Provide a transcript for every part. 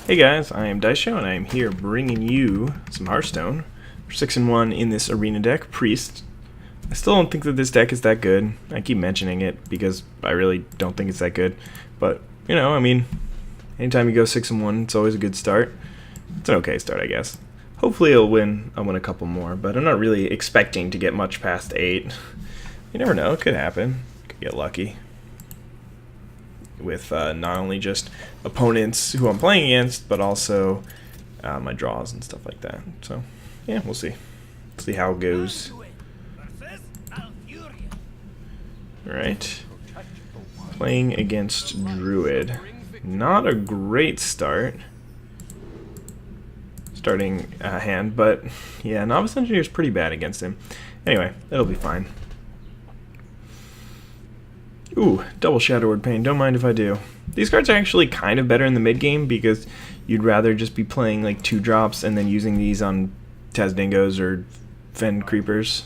Hey guys, I am IzDaisho and I am here bringing you some Hearthstone. We're 6-1 in this arena deck, Priest. I still don't think that this deck is that good. I keep mentioning it because I really don't think it's that good. But, you know, I mean, anytime you go 6-1, it's always a good start. It's an okay start, I guess. Hopefully I'll win a couple more, but I'm not really expecting to get much past 8. You never know, it could happen. Could get lucky with not only just opponents who I'm playing against, but also my draws and stuff like that. So, yeah, we'll see. See how it goes. Alright. Playing against Druid. Not a great start. Starting hand, but yeah, Novice Engineer is pretty bad against him. Anyway, it'll be fine. Ooh, double Shadow Word Pain. Don't mind if I do. These cards are actually kind of better in the mid game because you'd rather just be playing like 2 drops and then using these on Tazdingos or Fen Creepers.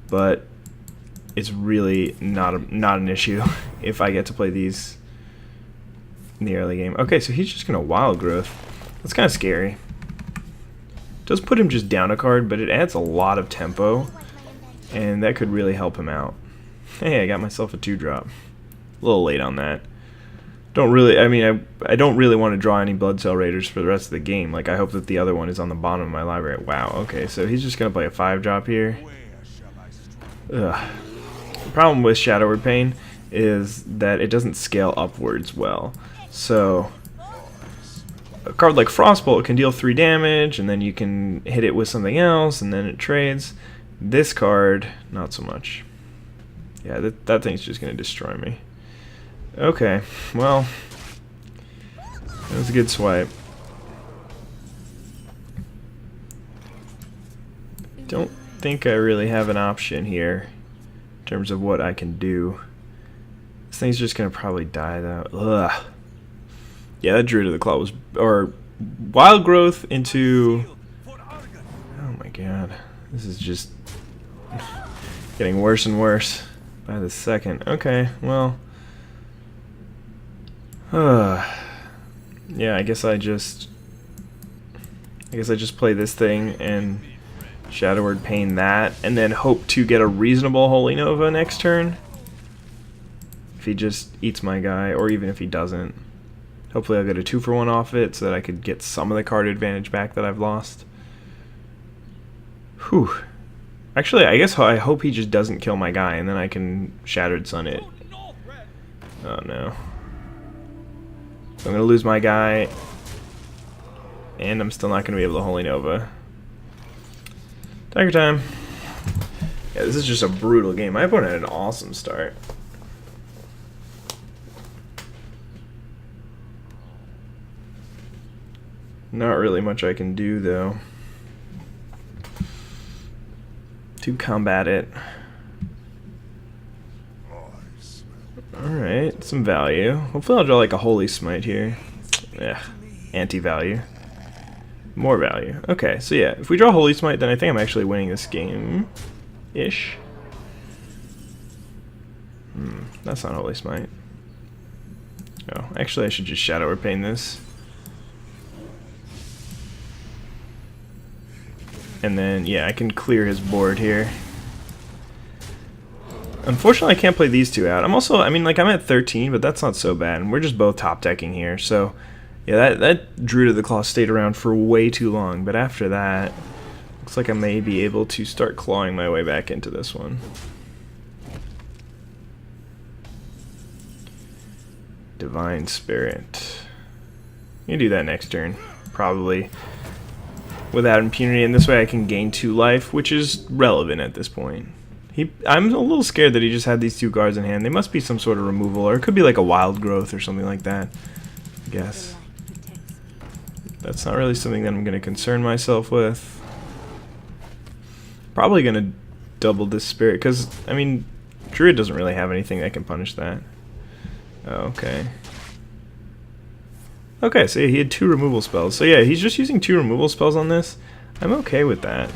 But it's really not an issue if I get to play these in the early game. Okay, so he's just gonna Wild Growth. That's kind of scary. Does put him just down a card, but it adds a lot of tempo, and that could really help him out. Hey, I got myself a 2-drop. A little late on that. Don't really, I don't really want to draw any Blood Cell Raiders for the rest of the game. Like, I hope that the other one is on the bottom of my library. Wow, okay, so he's just going to play a 5-drop here. Ugh. The problem with Shadow Word Pain is that it doesn't scale upwards well. So, a card like Frostbolt can deal 3 damage, and then you can hit it with something else, and then it trades. This card, not so much. Yeah, that thing's just going to destroy me. Okay, well, that was a good swipe. Don't think I really have an option here in terms of what I can do. This thing's just going to probably die, though. Ugh. Yeah, that Druid of the Claw was... or Wild Growth into... oh my god. This is just getting worse and worse by the second. Okay, well... yeah, I guess I just play this thing and Shadow Word Pain that, and then hope to get a reasonable Holy Nova next turn. If he just eats my guy, or even if he doesn't. Hopefully I'll get a 2-for-1 off it so that I could get some of the card advantage back that I've lost. Whew. Actually, I hope he just doesn't kill my guy, and then I can Shattered Sun it. Oh no. So I'm going to lose my guy, and I'm still not going to be able to Holy Nova. Tiger time. Yeah, this is just a brutal game. My opponent had an awesome start. Not really much I can do, though, to combat it. Alright, some value. Hopefully I'll draw like a Holy Smite here. Yeah, anti-value. More value. Okay, so yeah, if we draw Holy Smite, then I think I'm actually winning this game-ish. That's not Holy Smite. Oh, actually I should just Shadow Word Pain this. And then, yeah, I can clear his board here. Unfortunately, I can't play these 2 out. I'm also, I'm at 13, but that's not so bad. And we're just both top decking here. So, yeah, that Druid of the Claw stayed around for way too long. But after that, looks like I may be able to start clawing my way back into this one. Divine Spirit. You can do that next turn, probably, without impunity, and this way I can gain 2 life, which is relevant at this point. I'm a little scared that he just had these 2 cards in hand. They must be some sort of removal, or it could be like a Wild Growth or something like that, I guess. That's not really something that I'm going to concern myself with. Probably going to double this Spirit, because, Druid doesn't really have anything that can punish that. Oh, okay. Okay, so yeah, he had 2 removal spells. So yeah, he's just using 2 removal spells on this. I'm okay with that.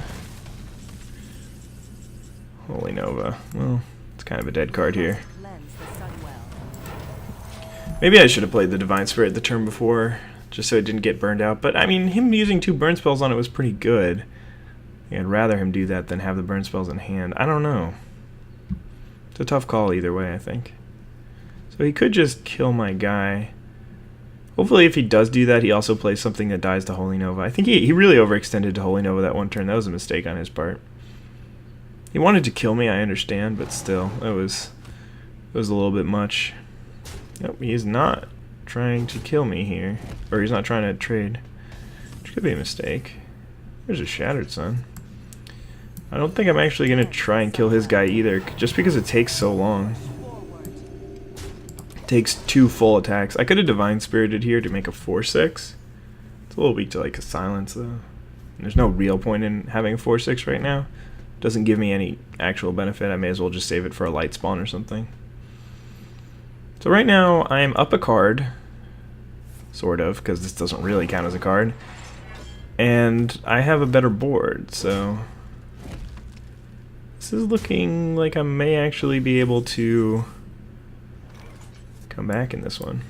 Holy Nova. Well, it's kind of a dead card here. Maybe I should have played the Divine Spirit the turn before. just so it didn't get burned out. But I mean, him using 2 burn spells on it was pretty good. I'd rather him do that than have the burn spells in hand. I don't know. It's a tough call either way, I think. So he could just kill my guy. Hopefully if he does do that, he also plays something that dies to Holy Nova. I think he really overextended to Holy Nova that one turn. That was a mistake on his part. He wanted to kill me, I understand, but still, it was a little bit much. Nope, he is not trying to kill me here. Or he's not trying to trade. Which could be a mistake. There's a Shattered Sun. I don't think I'm actually going to try and kill his guy either, just because it takes so long. It takes 2 full attacks. I could have Divine Spirited here to make a 4/6. It's a little weak to like a Silence though. And there's no real point in having a 4/6 right now. Doesn't give me any actual benefit. I may as well just save it for a light spawn or something. So right now I am up a card, sort of, because this doesn't really count as a card. And I have a better board, so this is looking like I may actually be able to come back in this one.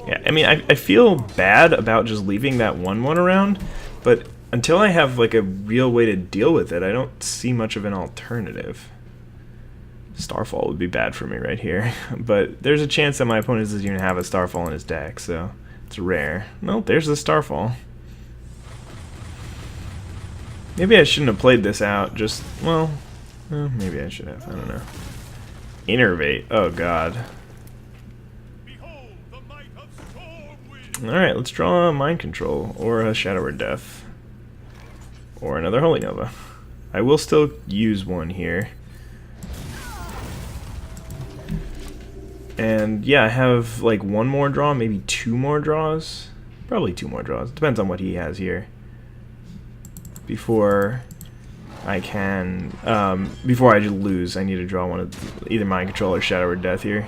Yeah, I mean, I feel bad about just leaving that 1/1 around, but until I have like a real way to deal with it, I don't see much of an alternative. Starfall would be bad for me right here, but there's a chance that my opponent doesn't even have a Starfall in his deck, so it's rare. No, there's the Starfall. Maybe I shouldn't have played this out, just, well, maybe I should have, I don't know. Innervate, oh god. Alright, let's draw a Mind Control, or a Shadow Word Death. Or another Holy Nova. I will still use one here. And yeah, I have like 1 more draw, maybe 2 more draws. Probably 2 more draws, depends on what he has here. Before I can, before I just lose, I need to draw one of either Mind Control or Shadow Word Death here.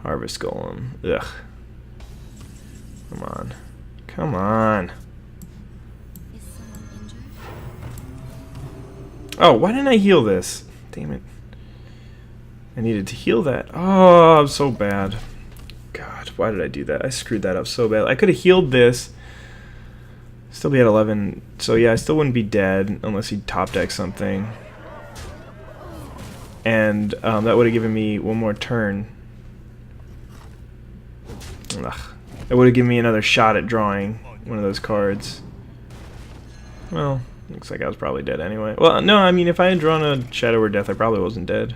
Harvest Golem. Ugh. Come on. Come on. Oh, why didn't I heal this? Damn it. I needed to heal that. Oh, I'm so bad. God, why did I do that? I screwed that up so bad. I could have healed this. Still be at 11. So yeah, I still wouldn't be dead unless he top decked something. And that would have given me 1 more turn. Ugh. It would have given me another shot at drawing one of those cards. Well, looks like I was probably dead anyway. Well, no, I mean, if I had drawn a Shadow Word Death, I probably wasn't dead.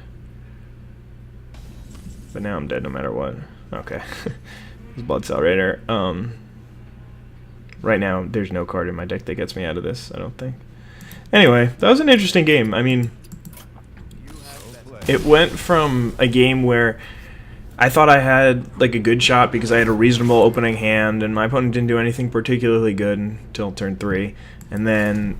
But now I'm dead no matter what. Okay. This Blood Cell Raider. Right now, there's no card in my deck that gets me out of this, I don't think. Anyway, that was an interesting game. I mean, it went from a game where I thought I had like a good shot because I had a reasonable opening hand and my opponent didn't do anything particularly good until turn 3. And then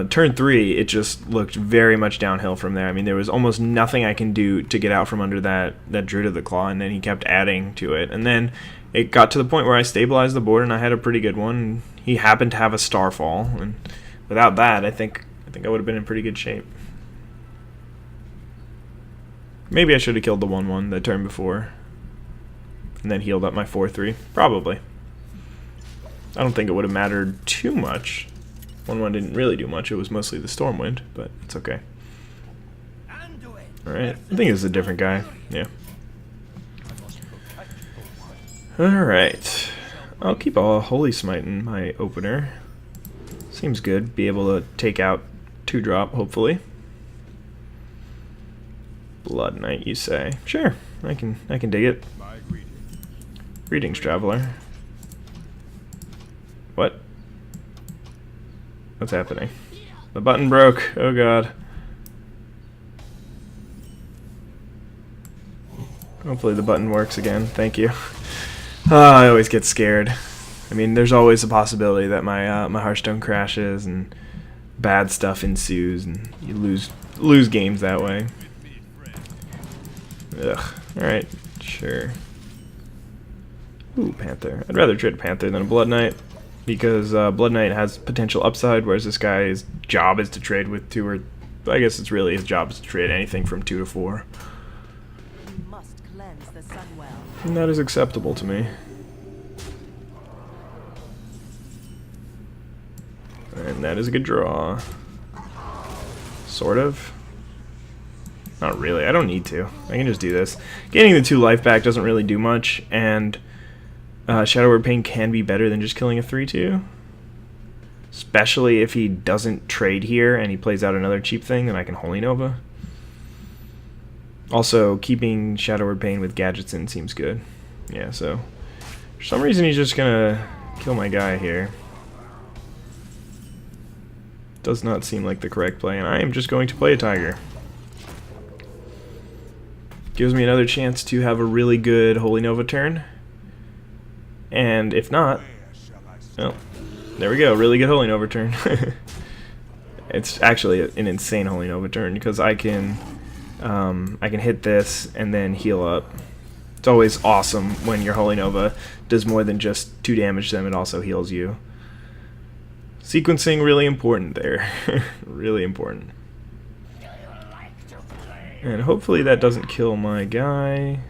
turn 3, it just looked very much downhill from there. I mean, there was almost nothing I can do to get out from under that Druid of the Claw, and then he kept adding to it. And then it got to the point where I stabilized the board and I had a pretty good one. He happened to have a Starfall, and without that, I think I would have been in pretty good shape. Maybe I should have killed the 1/1 the turn before, and then healed up my 4/3. Probably. I don't think it would have mattered too much. 1/1 didn't really do much. It was mostly the Stormwind, but it's okay. Alright, I think it's a different guy. Yeah. Alright. I'll keep a Holy Smite in my opener. Seems good. Be able to take out 2-drop, hopefully. Blood Knight, you say? Sure, I can dig it. Greetings, Traveler. What? What's happening? The button broke. Oh god. Hopefully the button works again. Thank you. I always get scared. I mean, there's always a possibility that my my Hearthstone crashes and bad stuff ensues, and you lose games that way. Ugh. All right. Sure. Ooh, Panther. I'd rather trade Panther than a Blood Knight, because Blood Knight has potential upside, whereas this guy's job is to trade with 2 or... I guess it's really his job is to trade anything from 2 to 4. must cleanse the Sunwell. And that is acceptable to me. And that is a good draw. Sort of. Not really. I don't need to. I can just do this. Gaining the 2 life back doesn't really do much, and Shadow Word Pain can be better than just killing a 3/2. Especially if he doesn't trade here and he plays out another cheap thing, then I can Holy Nova. Also, keeping Shadow Word Pain with gadgets in seems good. Yeah, so for some reason he's just gonna kill my guy here. Does not seem like the correct play, and I am just going to play a Tiger. Gives me another chance to have a really good Holy Nova turn. And if not, well, there we go, really good Holy Nova turn. It's actually an insane Holy Nova turn because I can hit this and then heal up. It's always awesome when your Holy Nova does more than just 2 damage to them, it also heals you. Sequencing really important there. Really important. And hopefully that doesn't kill my guy.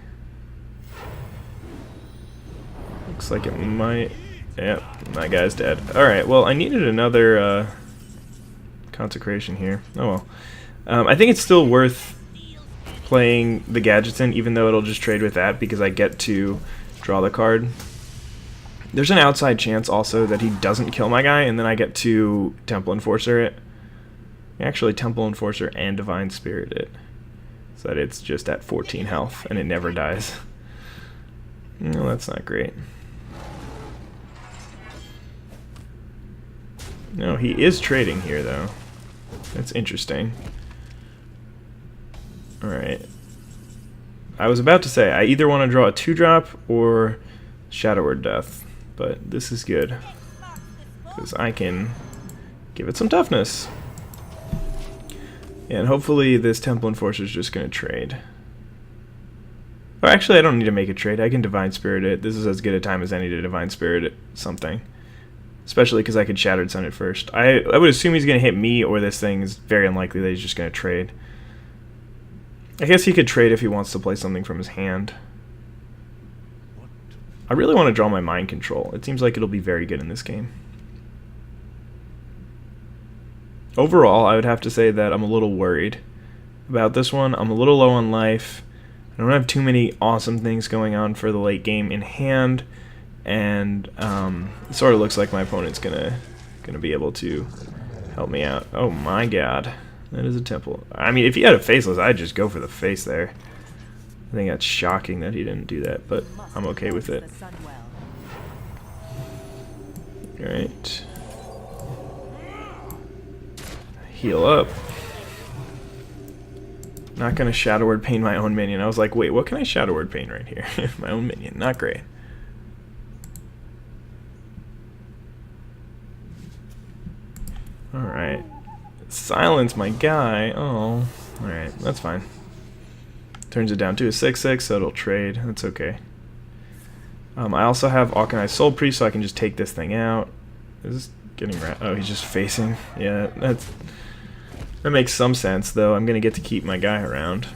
Looks like it might. Yep, my guy's dead. Alright, well, I needed another consecration here. Oh well. I think it's still worth playing the gadgets in, even though it'll just trade with that, because I get to draw the card. There's an outside chance also that he doesn't kill my guy, and then I get to Temple Enforcer it. Actually, Temple Enforcer and Divine Spirit it. So that it's just at 14 health, and it never dies. No, that's not great. No, he is trading here, though. That's interesting. Alright. I was about to say, I either want to draw a 2-drop or Shadow Word Death. But this is good, because I can give it some toughness. And hopefully this Temple Enforcer is just going to trade. Oh, actually, I don't need to make a trade. I can Divine Spirit it. This is as good a time as any to Divine Spirit it something. Especially because I could Shattered Sun it first. I would assume he's going to hit me, or this thing is very unlikely that he's just going to trade. I guess he could trade if he wants to play something from his hand. I really want to draw my Mind Control. It seems like it'll be very good in this game. Overall, I would have to say that I'm a little worried about this one. I'm a little low on life. I don't have too many awesome things going on for the late game in hand, and it sort of looks like my opponent's gonna be able to help me out. Oh my god, that is a temple. I mean, if he had a faceless, I'd just go for the face there. I think that's shocking that he didn't do that, but I'm okay with it. Alright. Heal up. Not gonna Shadow Word Pain my own minion. I was like, wait, what can I Shadow Word Pain right here? My own minion. Not great. Alright. Silence my guy. Oh. Alright, that's fine. Turns it down to a 6/6, so it'll trade. That's okay. I also have Alkanized Soul Priest, so I can just take this thing out. Is this getting oh, he's just facing. Yeah, that makes some sense, though. I'm gonna get to keep my guy around.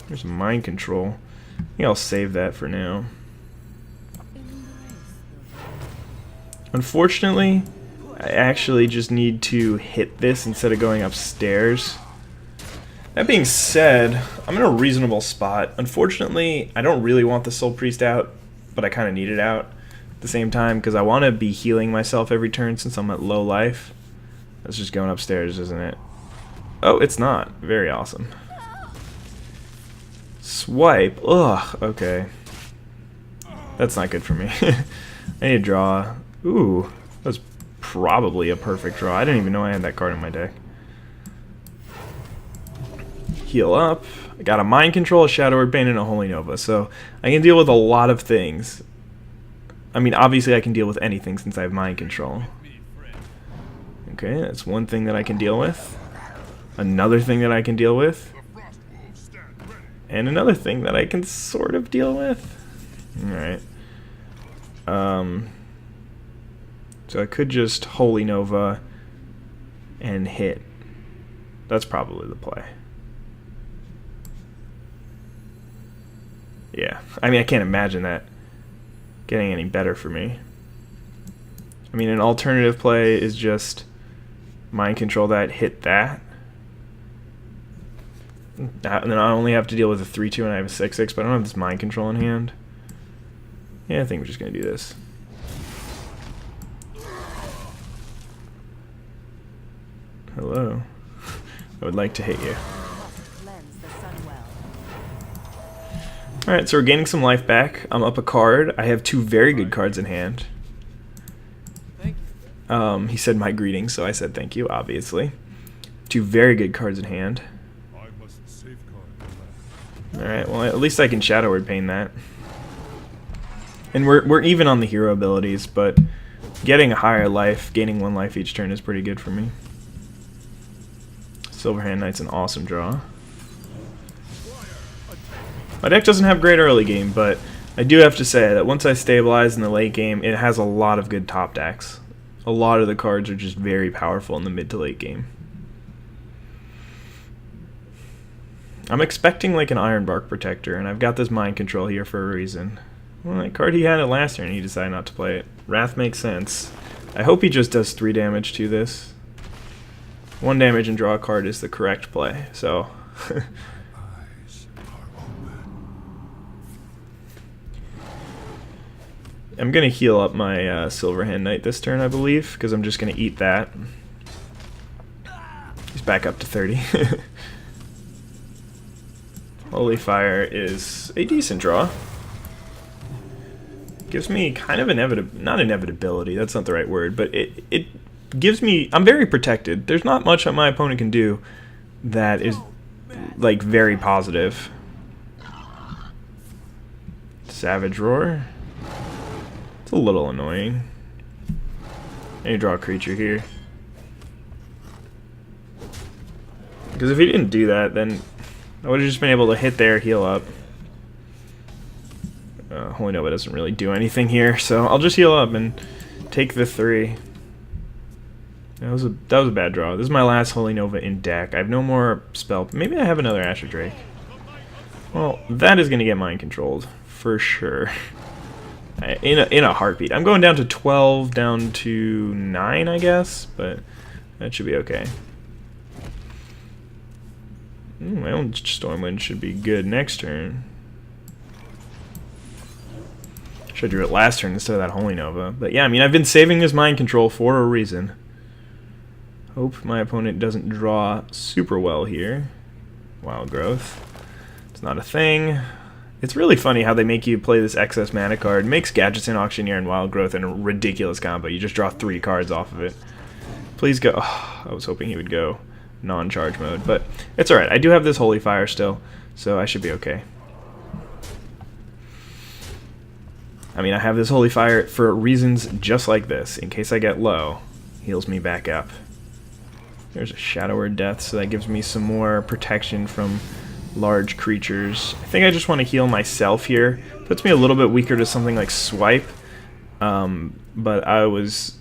There's Mind Control. I think I'll save that for now. Unfortunately, I actually just need to hit this instead of going upstairs. That being said, I'm in a reasonable spot. Unfortunately, I don't really want the Soul Priest out, but I kind of need it out at the same time because I want to be healing myself every turn since I'm at low life. That's just going upstairs, isn't it? Oh, it's not. Very awesome. Swipe. Ugh, okay. That's not good for me. I need to draw. Ooh, that's probably a perfect draw. I didn't even know I had that card in my deck. Heal up. I got a Mind Control, a Shadow Word Pain, and a Holy Nova, so I can deal with a lot of things. I mean, obviously I can deal with anything since I have Mind Control. Okay, that's one thing that I can deal with. Another thing that I can deal with. And another thing that I can sort of deal with. Alright. So I could just Holy Nova and hit. That's probably the play. Yeah, I mean, I can't imagine that getting any better for me. I mean, an alternative play is just mind control that, hit that. And then I only have to deal with a 3-2 and I have a 6-6, but I don't have this mind control in hand. Yeah, I think we're just going to do this. Hello. I would like to hit you. Alright, so we're gaining some life back. I'm up a card. I have 2 very good cards in hand. He said my greetings, so I said thank you, obviously. 2 very good cards in hand. Alright, well at least I can Shadow Word Pain that. And we're even on the hero abilities, but getting a higher life, gaining 1 life each turn is pretty good for me. Silverhand Knight's an awesome draw. My deck doesn't have great early game, but I do have to say that once I stabilize in the late game, it has a lot of good top decks. A lot of the cards are just very powerful in the mid to late game. I'm expecting like an Ironbark Protector, and I've got this Mind Control here for a reason. Well, that card he had it last turn, he decided not to play it. Wrath makes sense. I hope he just does 3 damage to this. 1 damage and draw a card is the correct play, so... I'm going to heal up my Silverhand Knight this turn, I believe, because I'm just going to eat that. He's back up to 30. Holy Fire is a decent draw. Gives me kind of not inevitability, that's not the right word, but it gives me... I'm very protected. There's not much that my opponent can do that is, like, very positive. Savage Roar. It's a little annoying. I need to draw a creature here. Because if he didn't do that, then I would have just been able to hit there, heal up. Holy Nova doesn't really do anything here, so I'll just heal up and take the 3. That was a bad draw. This is my last Holy Nova in deck. I have no more spell. Maybe I have another Astral Drake. Well, that is going to get mind controlled for sure. In a heartbeat. I'm going down to 12, down to 9, I guess, but that should be okay. My own Stormwind should be good next turn. Should do it last turn instead of that Holy Nova. But yeah, I mean, I've been saving this mind control for a reason. Hope my opponent doesn't draw super well here. Wild Growth. It's not a thing. It's really funny how they make you play this excess mana card. It makes Gadgetzan, Auctioneer, and Wild Growth in a ridiculous combo. You just draw 3 cards off of it. Please go. Oh, I was hoping he would go non-charge mode, but it's alright. I do have this Holy Fire still, so I should be okay. I mean, I have this Holy Fire for reasons just like this. In case I get low, heals me back up. There's a Shadow Word Death, so that gives me some more protection from large creatures. I think I just want to heal myself here. Puts me a little bit weaker to something like Swipe, but I was...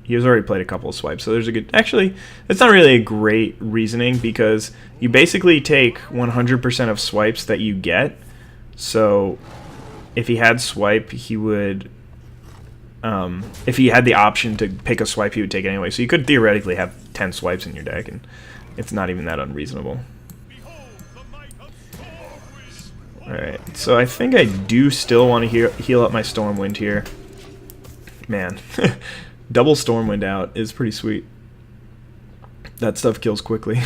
he has already played a couple of swipes, so there's a good... Actually, it's not really a great reasoning, because you basically take 100% of swipes that you get. So if he had Swipe, he would... if he had the option to pick a swipe, he would take it anyway. So you could theoretically have 10 swipes in your deck, and it's not even that unreasonable. Alright, so I think I do still want to heal up my Stormwind here. Man, double Stormwind out is pretty sweet. That stuff kills quickly.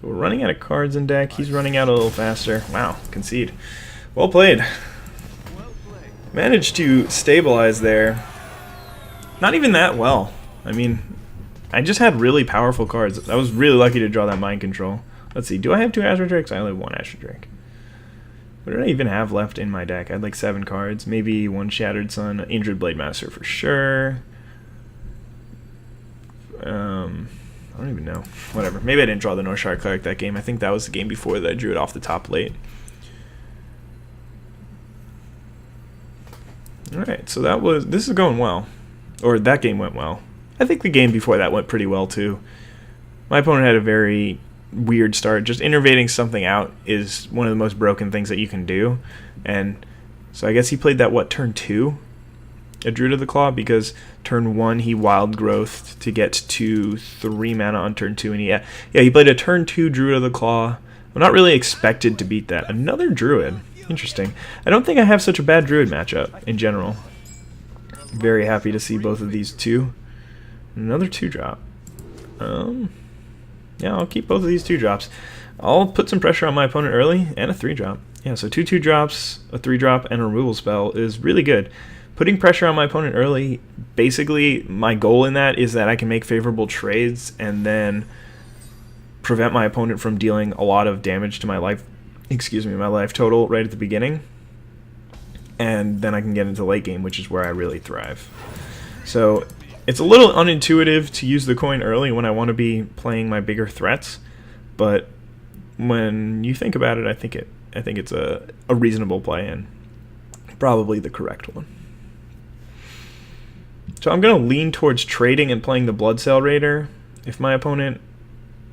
So we're running out of cards in deck. He's running out a little faster. Wow, concede. Well played. Managed to stabilize there. Not even that well. I mean, I just had really powerful cards. I was really lucky to draw that Mind Control. Let's see, do I have 2 Astral Drakes? I only have 1 Astral Drake. What did I even have left in my deck? I had like 7 cards. Maybe 1 Shattered Sun, Injured Blade Master for sure. I don't even know. Whatever. Maybe I didn't draw the Northshire Cleric that game. I think that was the game before that I drew it off the top late. Alright, so this is going well. Or that game went well. I think the game before that went pretty well too. My opponent had a very weird start. Just innovating something out is one of the most broken things that you can do. And so I guess he played that, what, turn 2? A Druid of the Claw, because turn 1 he wild growth to get to 3 mana on turn 2, and he played a turn 2 Druid of the Claw. I'm not really expected to beat that. Another Druid. Interesting. I don't think I have such a bad Druid matchup in general. Very happy to see both of these two. Another 2-drop. Yeah, I'll keep both of these 2-drops. I'll put some pressure on my opponent early, and a 3-drop. Yeah, so 2 2-drops, a 3-drop, and a removal spell is really good. Putting pressure on my opponent early, basically my goal in that is that I can make favorable trades and then prevent my opponent from dealing a lot of damage to my life, my life total right at the beginning. And then I can get into late game, which is where I really thrive. So it's a little unintuitive to use the coin early when I want to be playing my bigger threats, but when you think about it, I think it's a reasonable play and probably the correct one. So I'm going to lean towards trading and playing the Bloodsail Raider. If my opponent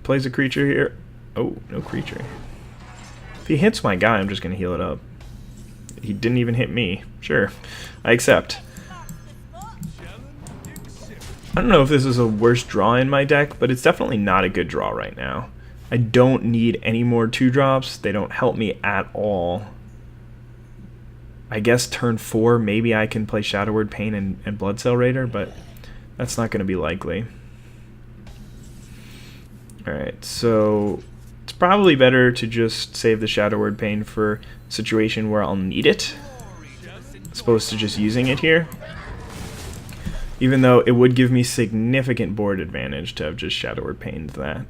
plays a creature here... Oh, no creature. If he hits my guy, I'm just going to heal it up. He didn't even hit me. Sure, I accept. I don't know if this is a worse draw in my deck, but it's definitely not a good draw right now. I don't need any more 2-drops. They don't help me at all. I guess turn 4, maybe I can play Shadow Word Pain and Bloodsail Raider, but that's not going to be likely. Alright, so it's probably better to just save the Shadow Word Pain for a situation where I'll need it, as opposed to just using it here. Even though it would give me significant board advantage to have just Shadow Word Pained that.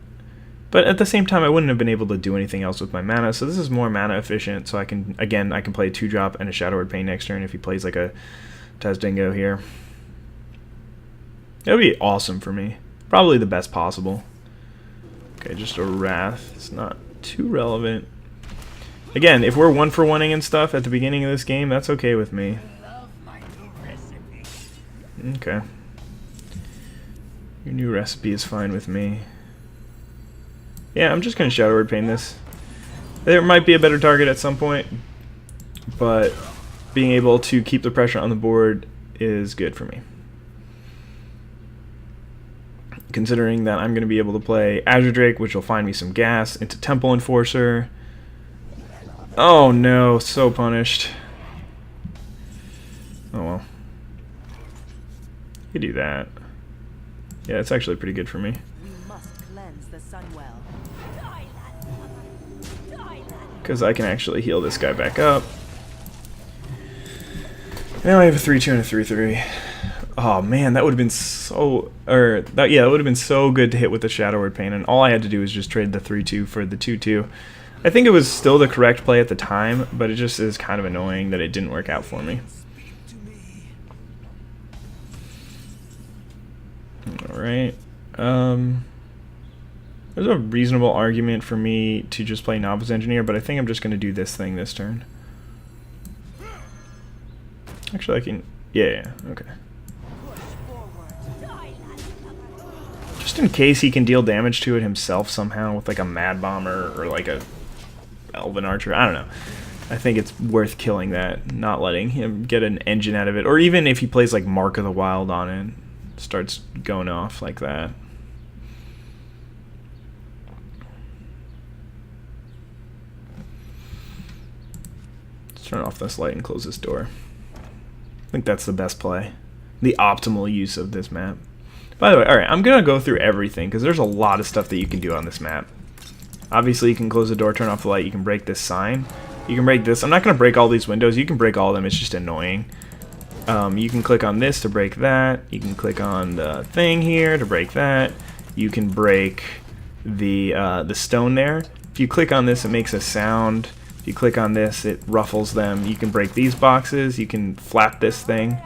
But at the same time, I wouldn't have been able to do anything else with my mana, so this is more mana efficient, so I can play a 2-drop and a Shadow Word Pain next turn if he plays like a Tazdingo here. That would be awesome for me. Probably the best possible. Okay, just a Wrath. It's not too relevant. Again, if we're 1-for-1ing and stuff at the beginning of this game, that's okay with me. Okay. Your new recipe is fine with me. Yeah, I'm just going to Shadow Word Pain this. There might be a better target at some point, but being able to keep the pressure on the board is good for me. Considering that I'm going to be able to play Azure Drake, which will find me some gas, into Temple Enforcer. Oh no, so punished. Oh well. You do that. Yeah, it's actually pretty good for me. Because I can actually heal this guy back up. Now I have a 3-2 and a 3-3. Oh man, that would have been so... that would have been so good to hit with the Shadow Word Pain, and all I had to do was just trade the 3-2 for the 2-2. I think it was still the correct play at the time, but it just is kind of annoying that it didn't work out for me. Alright. There's a reasonable argument for me to just play Novice Engineer, but I think I'm just going to do this thing this turn. Actually, I can... Yeah, okay. Just in case he can deal damage to it himself somehow with like a Mad Bomber or like a Elven Archer. I don't know. I think it's worth killing that, not letting him get an engine out of it. Or even if he plays like Mark of the Wild on it, starts going off like that. Turn off this light and close this door. I think that's the best play. The optimal use of this map. By the way, alright, I'm going to go through everything because there's a lot of stuff that you can do on this map. Obviously, you can close the door, turn off the light, you can break this sign. You can break this. I'm not going to break all these windows. You can break all of them. It's just annoying. You can click on this to break that. You can click on the thing here to break that. You can break the stone there. If you click on this, it makes a sound. If you click on this, it ruffles them. You can break these boxes. You can flap this thing.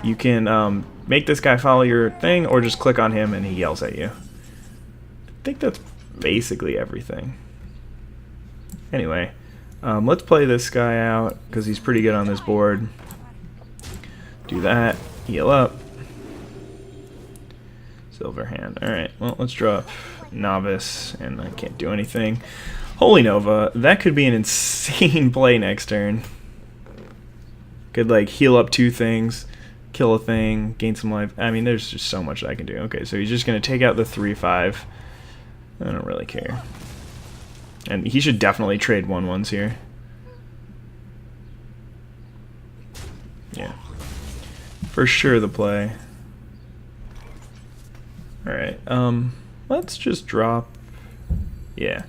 You can make this guy follow your thing, or just click on him and he yells at you. I think that's basically everything. Anyway, let's play this guy out because he's pretty good on this board. Do that. Heal up. Silver Hand. Alright, well, let's drop Novice, and I can't do anything. Holy Nova, that could be an insane play next turn. Could like heal up 2 things, kill a thing, gain some life. I mean, there's just so much that I can do. Okay, so he's just going to take out the 3/5. I don't really care. And he should definitely trade 1/1s here. Yeah. For sure the play. Alright, let's just drop. Yeah.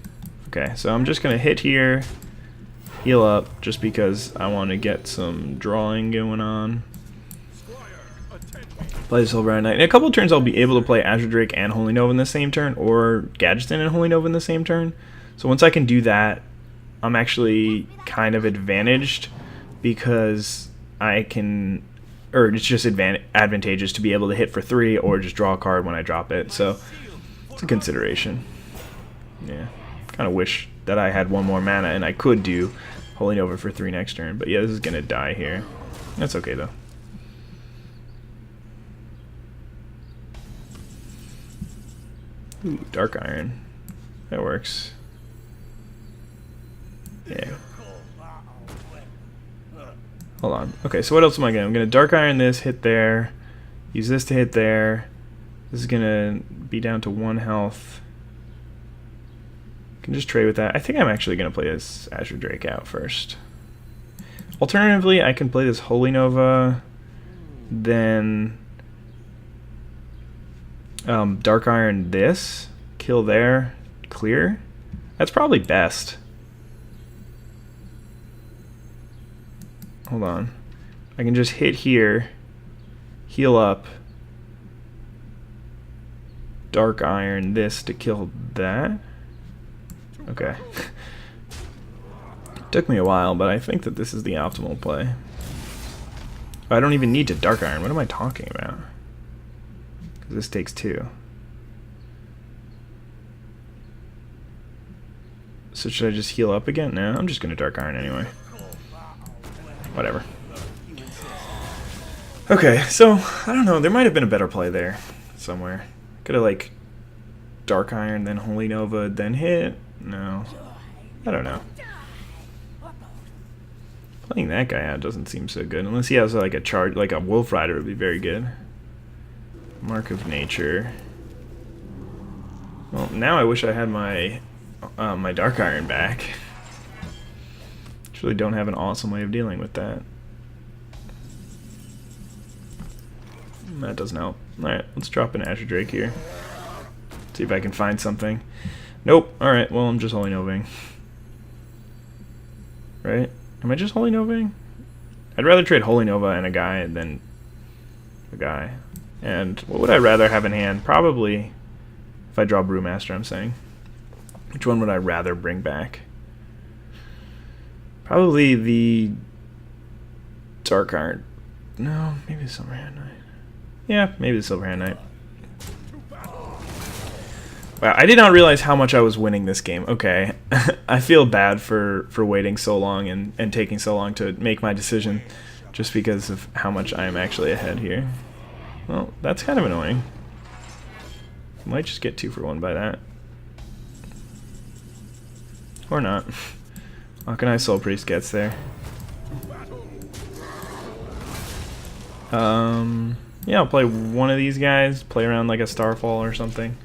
Okay, so I'm just gonna hit here, heal up, just because I want to get some drawing going on. Play the Silver Knight. In a couple of turns I'll be able to play Azure Drake and Holy Nova in the same turn, or Gadgetzan and Holy Nova in the same turn. So once I can do that, I'm actually kind of advantaged, because I can, or it's just advantageous to be able to hit for 3 or just draw a card when I drop it. So it's a consideration. Yeah, kind of wish that I had 1 more mana and I could do Holy Nova for 3 next turn. But yeah, this is gonna die here. That's okay though. Ooh, Dark Iron. That works. Yeah. Hold on. Okay, so what else am I gonna? I'm gonna Dark Iron this, hit there, use this to hit there. This is gonna be down to 1 health. Can just trade with that. I think I'm actually gonna play this Azure Drake out first. Alternatively, I can play this Holy Nova, then Dark Iron this, kill there, clear. That's probably best. Hold on. I can just hit here, heal up, Dark Iron this to kill that. Okay. Took me a while, but I think that this is the optimal play. I don't even need to Dark Iron. What am I talking about? Because this takes 2. So should I just heal up again? No, I'm just going to Dark Iron anyway. Whatever. Okay, so, I don't know. There might have been a better play there somewhere. Could have, like, Dark Iron, then Holy Nova, then hit. No. I don't know. Playing that guy out doesn't seem so good. Unless he has, like, a charge, like a Wolf Rider would be very good. Mark of Nature. Well, now I wish I had my my Dark Iron back. Really don't have an awesome way of dealing with that. That doesn't help. Alright, let's drop an Azure Drake here. See if I can find something. Nope. Alright, well, I'm just Holy Novaing. Right? Am I just Holy Novaing? I'd rather trade Holy Nova and a guy than a guy. And what would I rather have in hand? Probably, if I draw Brewmaster, I'm saying. Which one would I rather bring back? Probably the Dark Iron. No, maybe the Silverhand Knight. Yeah, maybe the Silverhand Knight. Wow, I did not realize how much I was winning this game. Okay, I feel bad for waiting so long and taking so long to make my decision, just because of how much I am actually ahead here. Well, that's kind of annoying. Might just get 2 for 1 by that. Or not. Hawkeye Soul Priest gets there. Yeah, I'll play one of these guys, play around like a Starfall or something.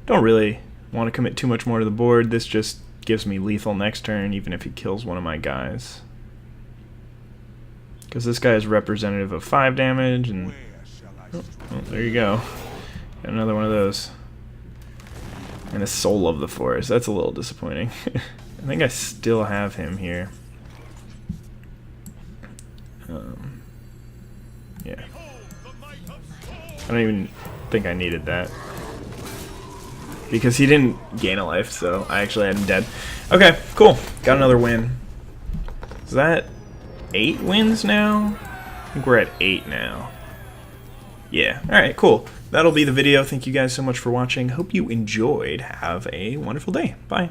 Don't really want to commit too much more to the board. This just gives me lethal next turn, even if he kills one of my guys. Because this guy is representative of 5 damage, and oh, there you go. Got another one of those. And a Soul of the Forest. That's a little disappointing. I think I still have him here. Yeah. I don't even think I needed that. Because he didn't gain a life, so I actually had him dead. Okay, cool. Got another win. Is that 8 wins now? I think we're at 8 now. Yeah, alright, cool. That'll be the video. Thank you guys so much for watching. Hope you enjoyed. Have a wonderful day. Bye.